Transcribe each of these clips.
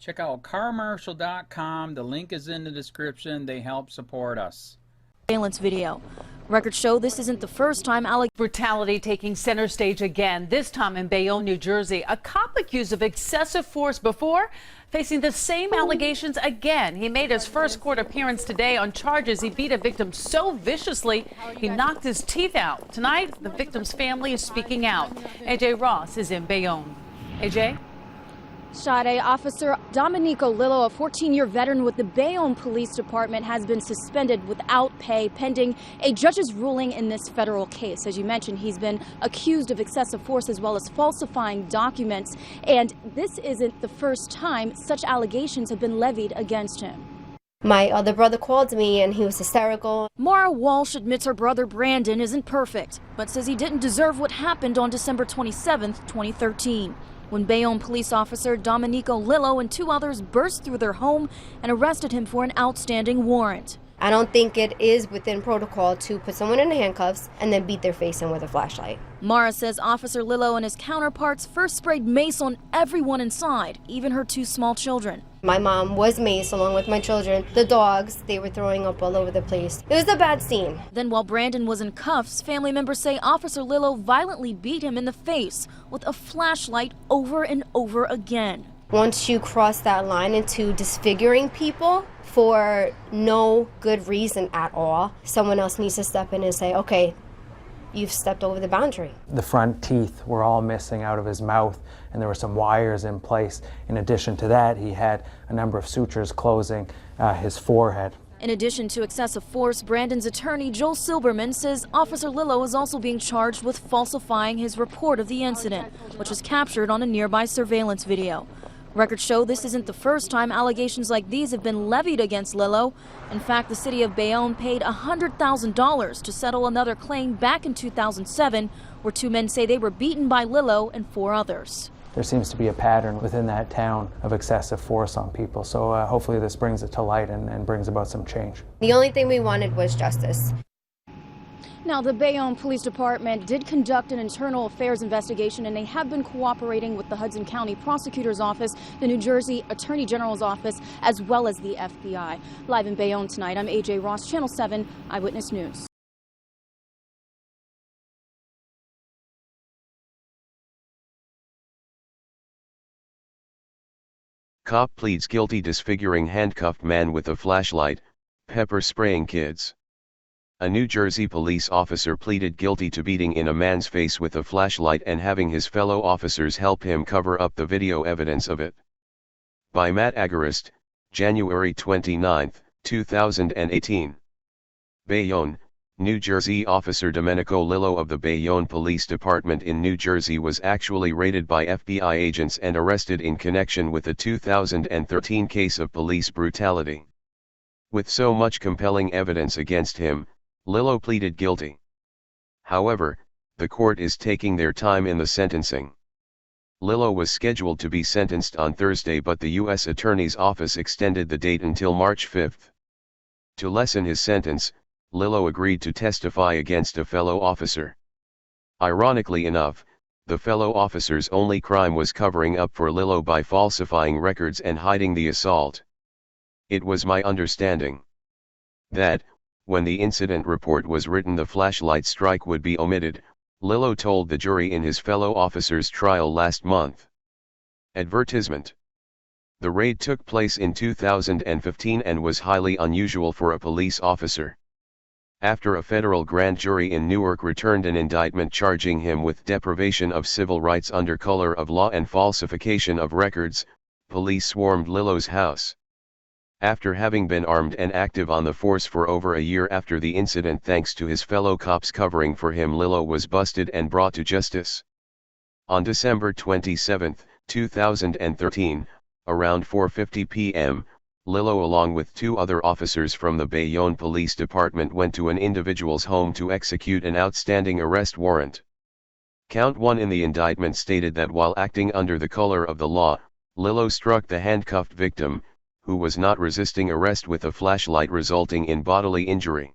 Check out carmarshal.com. The link is in the description. They help support us. Surveillance video. Records show this isn't the first time brutality taking center stage again, this time in Bayonne, New Jersey. A cop accused of excessive force before facing the same allegations again. He made his first court appearance today on charges he beat a victim so viciously he knocked his teeth out. Tonight, the victim's family is speaking out. AJ Ross is in Bayonne. AJ? Sade, Officer Domenico Lillo, a 14-year veteran with the Bayonne Police Department, has been suspended without pay pending a judge's ruling in this federal case. As you mentioned, he's been accused of excessive force as well as falsifying documents. And this isn't the first time such allegations have been levied against him. My other brother called me and he was hysterical. Mara Walsh admits her brother Brandon isn't perfect, but says he didn't deserve what happened on December 27, 2013. When Bayonne police officer Domenico Lillo and two others burst through their home and arrested him for an outstanding warrant. I don't think it is within protocol to put someone in handcuffs and then beat their face in with a flashlight. Mara says Officer Lillo and his counterparts first sprayed mace on everyone inside, even her two small children. My mom was maced along with my children. The dogs, they were throwing up all over the place. It was a bad scene. Then while Brandon was in cuffs, family members say Officer Lillo violently beat him in the face with a flashlight over and over again. Once you cross that line into disfiguring people for no good reason at all, someone else needs to step in and say, okay, you've stepped over the boundary. The front teeth were all missing out of his mouth, and there were some wires in place. In addition to that, he had a number of sutures closing his forehead. In addition to excessive force, Brandon's attorney, Joel Silberman, says Officer Lillo is also being charged with falsifying his report of the incident, which was captured on a nearby surveillance video. Records show this isn't the first time allegations like these have been levied against Lillo. In fact, the city of Bayonne paid $100,000 to settle another claim back in 2007, where two men say they were beaten by Lillo and four others. There seems to be a pattern within that town of excessive force on people, so hopefully this brings it to light and brings about some change. The only thing we wanted was justice. Now, the Bayonne Police Department did conduct an internal affairs investigation, and they have been cooperating with the Hudson County Prosecutor's Office, the New Jersey Attorney General's Office, as well as the FBI. Live in Bayonne tonight, I'm AJ Ross, Channel 7 Eyewitness News. Cop pleads guilty disfiguring handcuffed man with a flashlight, pepper spraying kids. A New Jersey police officer pleaded guilty to beating in a man's face with a flashlight and having his fellow officers help him cover up the video evidence of it. By Matt Agarist, January 29, 2018. Bayonne, New Jersey. Officer Domenico Lillo of the Bayonne Police Department in New Jersey was actually raided by FBI agents and arrested in connection with a 2013 case of police brutality. With so much compelling evidence against him, Lillo pleaded guilty. However, the court is taking their time in the sentencing. Lillo was scheduled to be sentenced on Thursday, but the U.S. Attorney's Office extended the date until March 5. To lessen his sentence, Lillo agreed to testify against a fellow officer. Ironically enough, the fellow officer's only crime was covering up for Lillo by falsifying records and hiding the assault. It was my understanding that, when the incident report was written, the flashlight strike would be omitted, Lillo told the jury in his fellow officer's trial last month. Advertisement. The raid took place in 2015 and was highly unusual for a police officer. After a federal grand jury in Newark returned an indictment charging him with deprivation of civil rights under color of law and falsification of records, police swarmed Lillo's house. After having been armed and active on the force for over a year after the incident, thanks to his fellow cops covering for him, Lillo was busted and brought to justice. On December 27, 2013, around 4:50 p.m., Lillo along with two other officers from the Bayonne Police Department went to an individual's home to execute an outstanding arrest warrant. Count 1 in the indictment stated that while acting under the color of the law, Lillo struck the handcuffed victim, who was not resisting arrest, with a flashlight, resulting in bodily injury.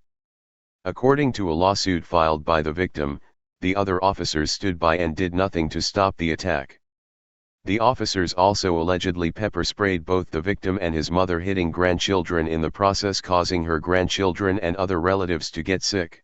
According to a lawsuit filed by the victim, the other officers stood by and did nothing to stop the attack. The officers also allegedly pepper sprayed both the victim and his mother, hitting grandchildren in the process, causing her grandchildren and other relatives to get sick.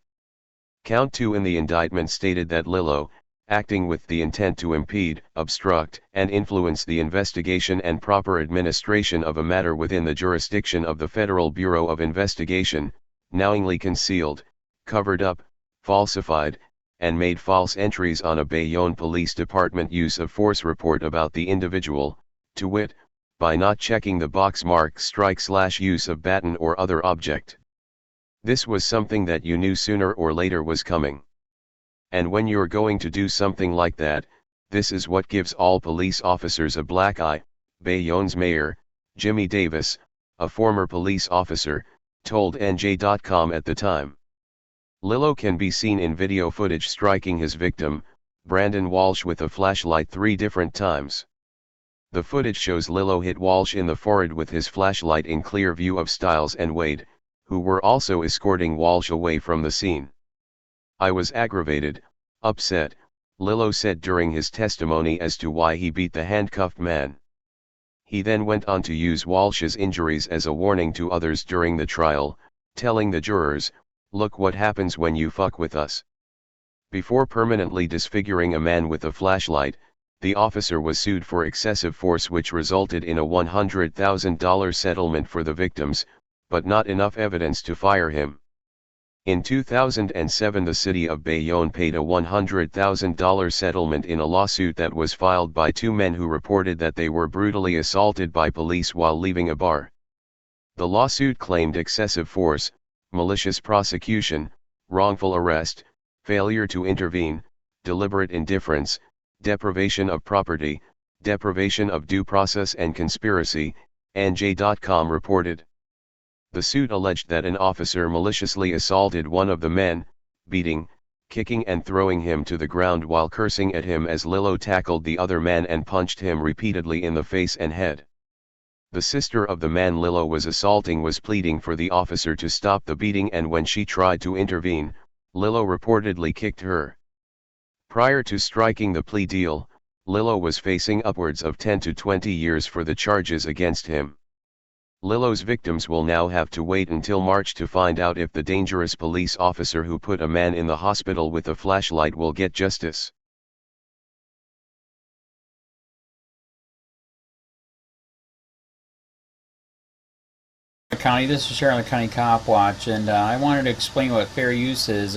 Count 2 in the indictment stated that Lillo, acting with the intent to impede, obstruct, and influence the investigation and proper administration of a matter within the jurisdiction of the Federal Bureau of Investigation, knowingly concealed, covered up, falsified, and made false entries on a Bayonne Police Department use of force report about the individual, to wit, by not checking the box marked strike/use of baton or other object. This was something that you knew sooner or later was coming. And when you're going to do something like that, this is what gives all police officers a black eye, Bayonne's mayor, Jimmy Davis, a former police officer, told NJ.com at the time. Lillo can be seen in video footage striking his victim, Brandon Walsh, with a flashlight 3 different times. The footage shows Lillo hit Walsh in the forehead with his flashlight in clear view of Stiles and Wade, who were also escorting Walsh away from the scene. "I was aggravated, upset," Lillo said during his testimony as to why he beat the handcuffed man. He then went on to use Walsh's injuries as a warning to others during the trial, telling the jurors, "Look what happens when you fuck with us." Before permanently disfiguring a man with a flashlight, the officer was sued for excessive force, which resulted in a $100,000 settlement for the victims, but not enough evidence to fire him. In 2007, the city of Bayonne paid a $100,000 settlement in a lawsuit that was filed by 2 men who reported that they were brutally assaulted by police while leaving a bar. The lawsuit claimed excessive force, malicious prosecution, wrongful arrest, failure to intervene, deliberate indifference, deprivation of property, deprivation of due process, and conspiracy, NJ.com reported. The suit alleged that an officer maliciously assaulted one of the men, beating, kicking and throwing him to the ground while cursing at him as Lillo tackled the other man and punched him repeatedly in the face and head. The sister of the man Lillo was assaulting was pleading for the officer to stop the beating, and when she tried to intervene, Lillo reportedly kicked her. Prior to striking the plea deal, Lillo was facing upwards of 10 to 20 years for the charges against him. Lillo's victims will now have to wait until March to find out if the dangerous police officer who put a man in the hospital with a flashlight will get justice. County, this is Charlotte County Cop Watch, and I wanted to explain what fair use is.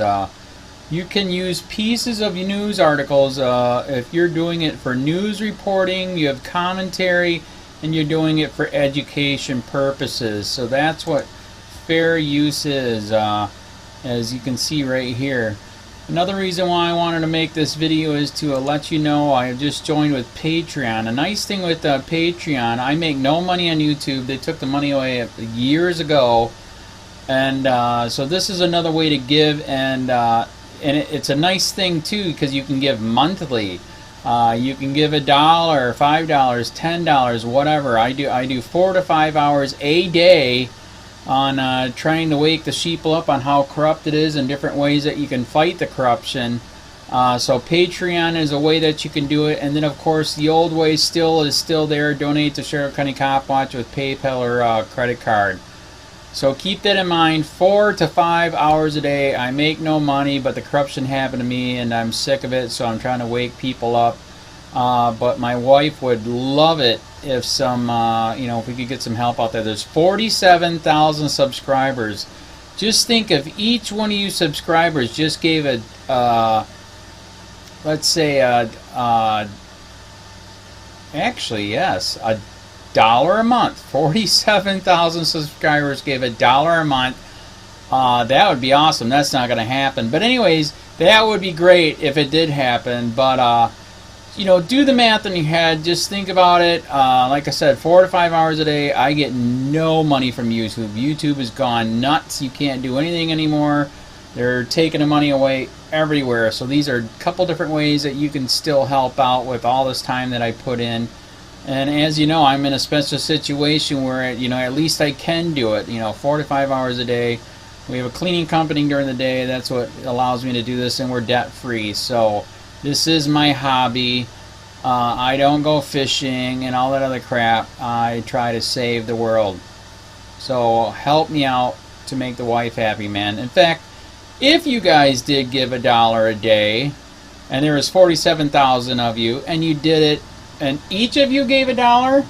You can use pieces of news articles if you're doing it for news reporting, you have commentary, and you're doing it for education purposes. So that's what fair use is, as you can see right here. Another reason why I wanted to make this video is to let you know I have just joined with Patreon. A nice thing with Patreon, I make no money on YouTube. They took the money away years ago, and so this is another way to give, and it's a nice thing too, because you can give monthly. You can give $1, $5, $10, whatever. I do 4 to 5 hours a day on trying to wake the sheeple up on how corrupt it is and different ways that you can fight the corruption. So Patreon is a way that you can do it, and then of course the old way is still there. Donate to Sheriff County Cop Watch with PayPal or credit card. So keep that in mind. 4 to 5 hours a day. I make no money, but the corruption happened to me and I'm sick of it, so I'm trying to wake people up. But my wife would love it if if we could get some help out there. There's 47,000 subscribers. Just think if each one of you subscribers just gave let's say actually yes, $1 a month. 47,000 subscribers gave $1 a month. That would be awesome. That's not going to happen. But anyways, that would be great if it did happen. But do the math in your head. Just think about it. Like I said, 4 to 5 hours a day. I get no money from YouTube. YouTube has gone nuts. You can't do anything anymore. They're taking the money away everywhere. So these are a couple different ways that you can still help out with all this time that I put in. And as you know, I'm in a special situation where, at least I can do it. 4 to 5 hours a day. We have a cleaning company during the day. That's what allows me to do this, and we're debt free. So this is my hobby, I don't go fishing and all that other crap. I try to save the world. So help me out to make the wife happy, man. In fact, if you guys did give $1 a day, and there was 47,000 of you, and you did it, and each of you gave $1,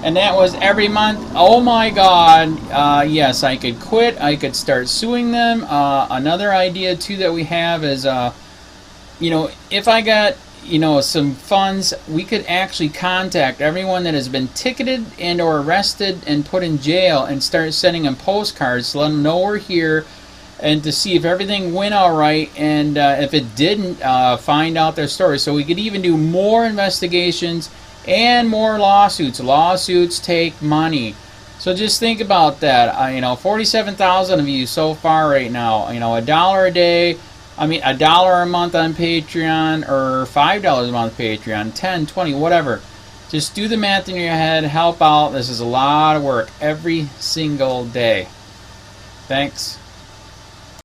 and that was every month, oh my God, yes, I could quit. I could start suing them. Another idea too that we have is, you know, if I got, you know, some funds, we could actually contact everyone that has been ticketed and or arrested and put in jail and start sending them postcards to let them know we're here, and to see if everything went all right, and if it didn't, find out their story. So we could even do more investigations and more lawsuits. Lawsuits take money. So just think about that. You know, 47,000 of you so far right now. You know, $1 a day. I mean, $1 a month on Patreon, or $5 a month Patreon, 10, 20, whatever. Just do the math in your head. Help out. This is a lot of work every single day. Thanks.